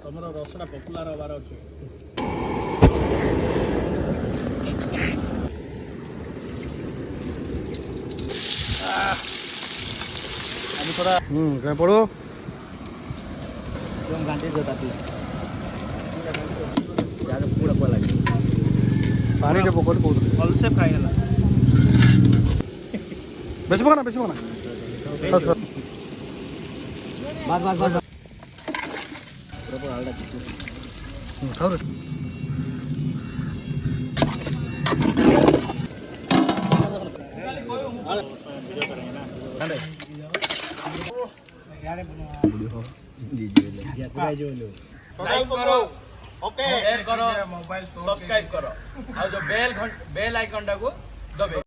ତମର ରସଟା ପପୁଲାର ହବାର ଅଛି। আমি थोड़ा क्या पड़ो एकदम घंटे देता थी यार पूरा कोला पानी के पकड़ को फल से फ्राई हला बेसी पकना बस पूरा हल्दा चिकन खाओ रे लाइक करो ओके शेयर करो मोबाइल सब्सक्राइब करो और जो बेल आइकन टाको दबे।